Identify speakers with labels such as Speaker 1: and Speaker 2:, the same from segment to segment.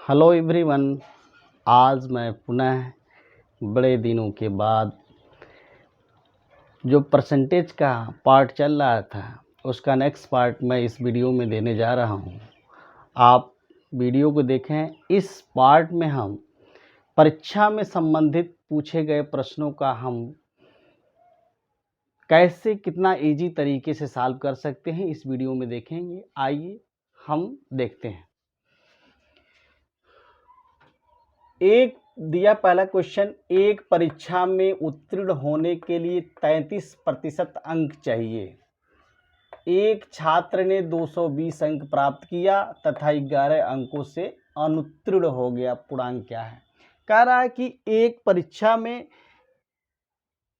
Speaker 1: Hello everyone. आज मैं पुनः बड़े दिनों के बाद जो परसेंटेज का पार्ट चल रहा था उसका नेक्स्ट पार्ट मैं इस वीडियो में देने जा रहा हूं। आप वीडियो को देखें। इस पार्ट में हम परीक्षा में संबंधित पूछे गए प्रश्नों का हम कैसे कितना इजी तरीके से सॉल्व कर सकते हैं इस वीडियो में देखेंगे। आइए हम देखते हैं। एक दिया पहला क्वेश्चन, एक परीक्षा में उत्तीर्ण होने के लिए 33% अंक चाहिए। एक छात्र ने 220 अंक प्राप्त किया तथा 11 अंकों से अनुत्तीर्ण हो गया। पूर्णांक क्या है? कह रहा है कि एक परीक्षा में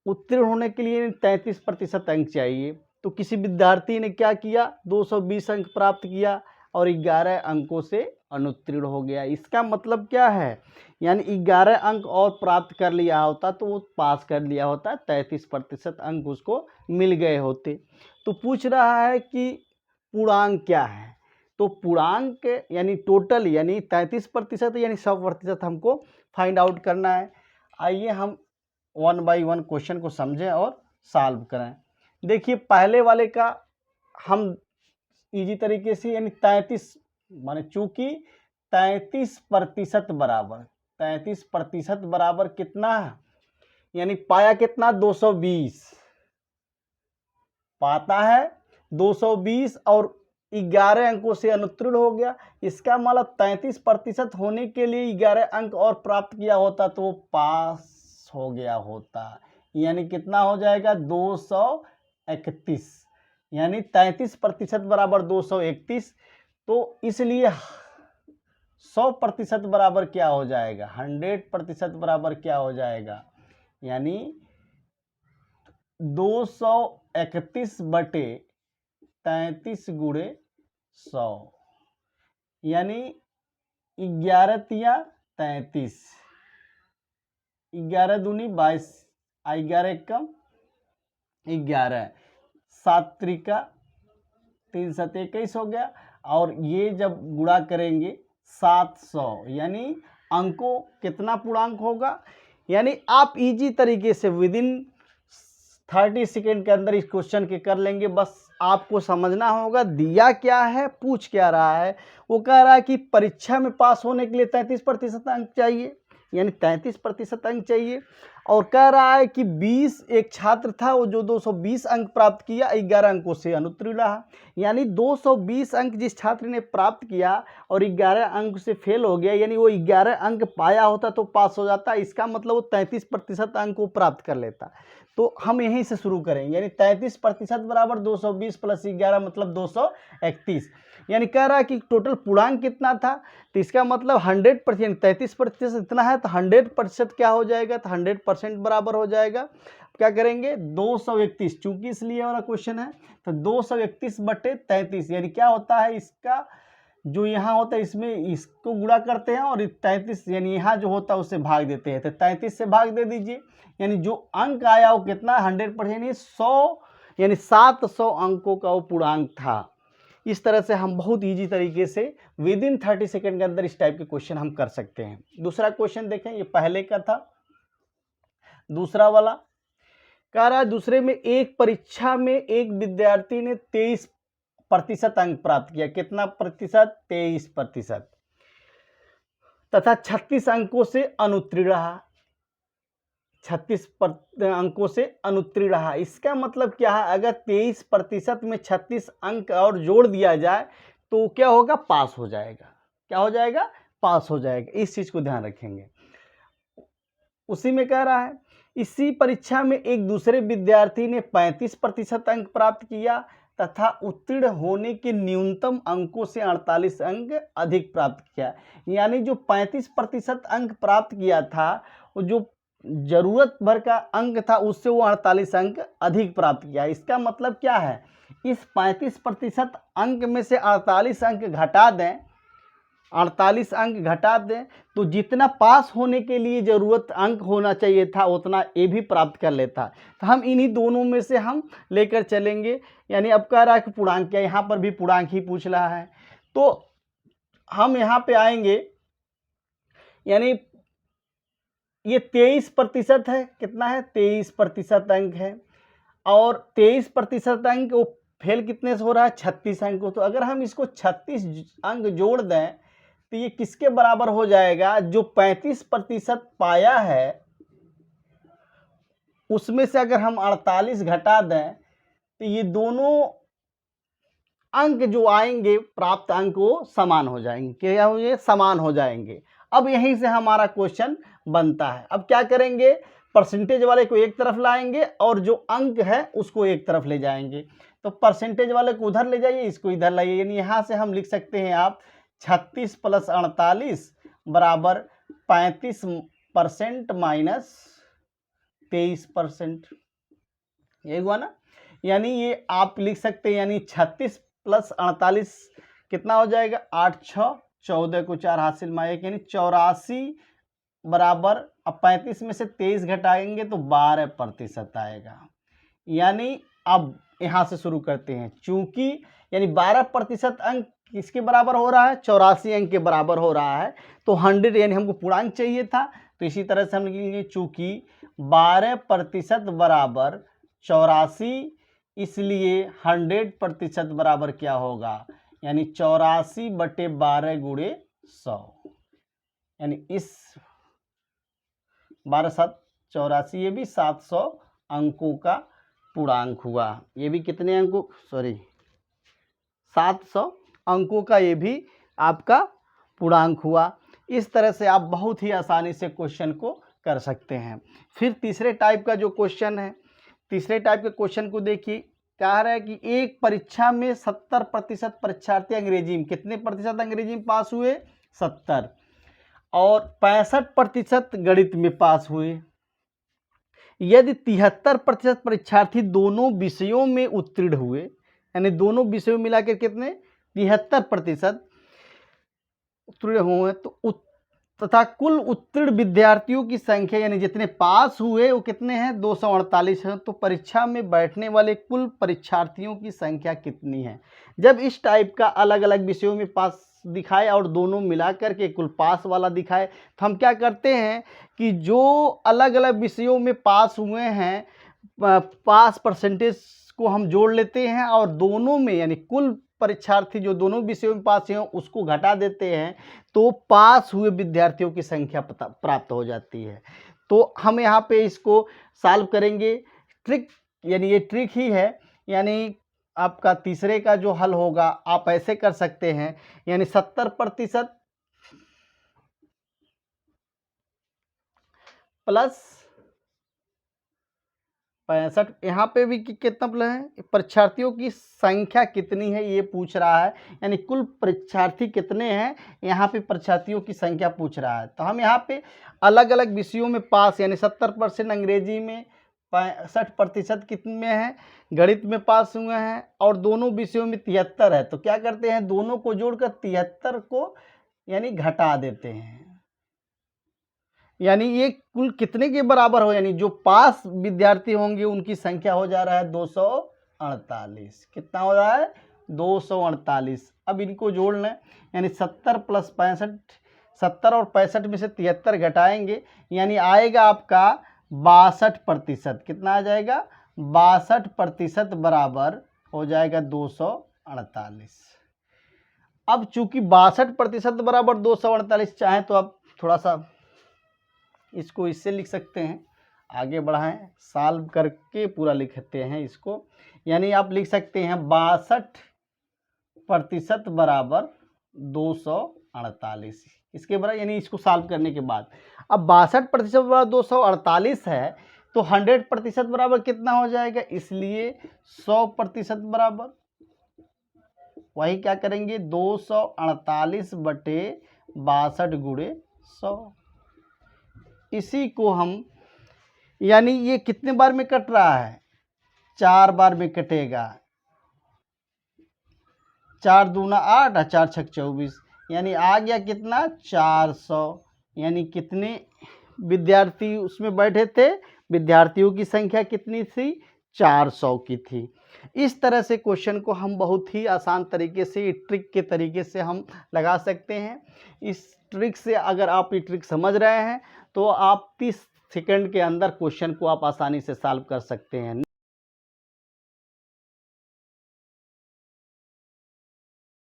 Speaker 1: उत्तीर्ण होने के लिए 33% अंक चाहिए। तो किसी विद्यार्थी ने क्या किया, 220 अंक प्राप्त किया और 11 अंकों से अनुत्तीर्ण हो गया। इसका मतलब क्या है, यानी 11 अंक और प्राप्त कर लिया होता तो वो पास कर लिया होता, 33% अंक उसको मिल गए होते। तो पूछ रहा है कि पूर्णांक क्या है। तो पूर्णांक यानी टोटल यानी 33% यानी 100% हमको फाइंड आउट करना है। आइए हम 1 बाई 1 क्वेश्चन को समझें और सॉल्व करें। देखिए पहले वाले का हम इजी तरीके से यानी 33 माने चूंकि 33% बराबर कितना है, यानी पाया कितना 220, पाता है 220 और 11 अंकों से अनुत्तीर्ण हो गया। इसका मतलब 33% होने के लिए 11 अंक और प्राप्त किया होता तो वो पास हो गया होता। यानी कितना हो जाएगा 231, यानी 33% बराबर 231। तो इसलिए 100% बराबर क्या हो जाएगा, 100% बराबर क्या हो जाएगा, यानी 231 बटे 33 गुणे 100, यानी 11 तिया 33, 11 दूनी 22, 11 कम 11, 7 त्रिका 3 7 21 हो गया। और ये जब गुणा करेंगे 700, यानी अंकों कितना पूर्णांक होगा। यानी आप इजी तरीके से विद इन 30 सेकेंड के अंदर इस क्वेश्चन के कर लेंगे। बस आपको समझना होगा दिया क्या है, पूछ क्या रहा है। वो कह रहा है कि परीक्षा में पास होने के लिए 33% अंक चाहिए, यानी 33% अंक चाहिए। और कह रहा है कि 20 एक छात्र था वो जो 220 अंक प्राप्त किया, 11 अंकों से अनुत्तीर्ण रहा। यानी 220 अंक जिस छात्र ने प्राप्त किया और 11 अंक से फेल हो गया, यानी वो 11 अंक पाया होता तो पास हो जाता। इसका मतलब वो 33% अंक को प्राप्त कर लेता। तो हम यहीं से शुरू करेंगे, यानी 33% बराबर 220 प्लस 11 मतलब 231। यानी कह रहा है कि टोटल पूर्णांक कितना था। तो इसका मतलब 100%, 33% इतना है तो 100% क्या हो जाएगा, तो 100% बराबर हो जाएगा। क्या करेंगे 231, चूंकि इसलिए वाला क्वेश्चन है तो 231 बटे 33, यानी क्या होता है इसका जो यहाँ होता है इसमें इसको गुणा करते हैं और 33 यानी यहाँ जो होता है उससे भाग देते हैं। तो 33 से भाग दे दीजिए, यानी जो अंक आया वो कितना 100%, यानी 100 यानी 700 अंकों का वो पूर्णांक था। इस तरह से हम बहुत इजी तरीके से विद इन 30 सेकेंड के अंदर इस टाइप के क्वेश्चन हम कर सकते हैं। दूसरा क्वेश्चन देखें, ये पहले का था। दूसरा वाला कह रहा है दूसरे में एक परीक्षा में एक विद्यार्थी ने 23% अंक प्राप्त किया। कितना प्रतिशत, 23%, तथा 36 अंकों से अनुत्तीर्ण रहा। 36 अंकों से अनुत्तीर्ण रहा। इसका मतलब क्या है, अगर 23% में 36 अंक और जोड़ दिया जाए तो क्या होगा, पास हो जाएगा। क्या हो जाएगा, पास हो जाएगा। इस चीज को ध्यान रखेंगे। उसी में कह रहा है इसी परीक्षा में एक दूसरे विद्यार्थी ने 35% अंक प्राप्त किया तथा उत्तीर्ण होने के न्यूनतम अंकों से 48 अंक अधिक प्राप्त किया। यानी जो 35% अंक प्राप्त किया था, वो जो जरूरत भर का अंक था उससे वो 48 अंक अधिक प्राप्त किया। इसका मतलब क्या है, इस 35% अंक में से 48 अंक घटा दें, 48 अंक घटा दें तो जितना पास होने के लिए जरूरत अंक होना चाहिए था उतना ये भी प्राप्त कर लेता। तो हम इन्हीं दोनों में से हम लेकर चलेंगे। यानी अब कह रहा है कि पूर्णांक क्या, यहाँ पर भी पूर्णांक ही पूछ रहा है। तो हम यहाँ पे आएंगे यानी ये 23% है, कितना है 23% अंक है, और 23% अंक वो फेल कितने से हो रहा है 36 अंक को। तो अगर हम इसको 36 अंक जोड़ दें तो ये किसके बराबर हो जाएगा, जो 35% पाया है उसमें से अगर हम 48 घटा दें तो ये दोनों अंक जो आएंगे प्राप्त अंक वो समान हो जाएंगे, क्या होंगे, समान हो जाएंगे। अब यहीं से हमारा क्वेश्चन बनता है। अब क्या करेंगे, परसेंटेज वाले को एक तरफ लाएंगे और जो अंक है उसको एक तरफ ले जाएंगे। तो परसेंटेज वाले को उधर ले जाइए, इसको इधर लाइए, यानी यहाँ से हम लिख सकते हैं आप 36 + 48 बराबर 35% माइनस 23%, यही हुआ ना। यानी ये आप लिख सकते हैं, यानी 36 + 48 कितना हो जाएगा, 8 6 14 को 4 हासिल में 1, यानी 84 बराबर, अब 35 में से 23 घटाएंगे तो 12% आएगा। यानी अब यहाँ से शुरू करते हैं, चूंकि यानी 12% अंक किसके बराबर हो रहा है, 84 अंक के बराबर हो रहा है, तो 100 यानी हमको पूर्णांक चाहिए था, तो इसी तरह से हम लिखेंगे चूंकि 12% बराबर 84, इसलिए 100% बराबर क्या होगा, यानी 84/12 × 100, यानी इस 12 7 84, ये भी 700 अंकों का पूर्णांक हुआ। ये भी कितने अंकों, 700 अंकों का ये भी आपका पूर्णांक हुआ। इस तरह से आप बहुत ही आसानी से क्वेश्चन को कर सकते हैं। फिर तीसरे टाइप का जो क्वेश्चन है, तीसरे टाइप के क्वेश्चन को देखिए, कह रहा है कि एक परीक्षा में 70% परीक्षार्थी अंग्रेजी में, कितने प्रतिशत अंग्रेजी में पास हुए, 70, और 65% गणित में पास हुए। यदि 73% परीक्षार्थी दोनों विषयों में उत्तीर्ण हुए, यानी दोनों विषयों मिलाकर कितने 73% उत्तीर्ण हुए, तो तथा कुल उत्तीर्ण विद्यार्थियों की संख्या यानी जितने पास हुए वो कितने हैं, 248 हैं, तो परीक्षा में बैठने वाले कुल परीक्षार्थियों की संख्या कितनी है। जब इस टाइप का अलग अलग विषयों में पास दिखाए और दोनों मिलाकर के कुल पास वाला दिखाए, तो हम क्या करते हैं कि जो अलग अलग विषयों में पास हुए हैं पास परसेंटेज को हम जोड़ लेते हैं, और दोनों में यानी कुल परीक्षार्थी जो दोनों विषयों में पास हैं उसको घटा देते हैं, तो पास हुए विद्यार्थियों की संख्या प्राप्त हो जाती है। तो हम यहाँ पे इसको सॉल्व करेंगे, ट्रिक यानी ये ट्रिक ही है, यानी आपका तीसरे का जो हल होगा आप ऐसे कर सकते हैं, यानी 70% प्लस 65, यहाँ पे भी कितना प्लस है, परीक्षार्थियों की संख्या कितनी है ये पूछ रहा है, यानी कुल परीक्षार्थी कितने हैं, यहाँ पे परीक्षार्थियों की संख्या पूछ रहा है। तो हम यहाँ पे अलग अलग विषयों में पास, यानी 70% अंग्रेजी में, 65% कितने में है, गणित में पास हुए हैं, और दोनों विषयों में 73 है। तो क्या करते हैं, दोनों को जोड़कर 73 को यानी घटा देते हैं, यानी ये कुल कितने के बराबर हो, यानी जो पास विद्यार्थी होंगे उनकी संख्या हो जा रहा है 248। कितना हो रहा है, 248। अब इनको जोड़ लें, यानी 70 + 65, 70 और 65 में से 73 घटाएंगे, यानी आएगा आपका 62%। कितना आ जाएगा, 62% बराबर हो जाएगा 248। अब चूंकि 62% बराबर 248, चाहें तो आप थोड़ा सा इसको इससे लिख सकते हैं, आगे बढ़ाएं, सॉल्व करके पूरा लिखते हैं इसको, यानी आप लिख सकते हैं 62% बराबर 248, इसके बराबर, यानी इसको सॉल्व करने के बाद अब 62% बराबर 248 है, तो 100% बराबर कितना हो जाएगा, इसलिए 100% बराबर, वही क्या करेंगे 248/62 × 100। इसी को हम, यानी ये कितने बार में कट रहा है, 4 बार में कटेगा, 4 दूना 8 और 4 छक 24, यानी आ गया कितना 400। यानी कितने विद्यार्थी उसमें बैठे थे, विद्यार्थियों की संख्या कितनी थी, 400 की थी। इस तरह से क्वेश्चन को हम बहुत ही आसान तरीके से, ट्रिक के तरीके से हम लगा सकते हैं। इस ट्रिक से अगर आप ये ट्रिक समझ रहे हैं तो आप 30 सेकंड के अंदर क्वेश्चन को आप आसानी से सॉल्व कर सकते हैं।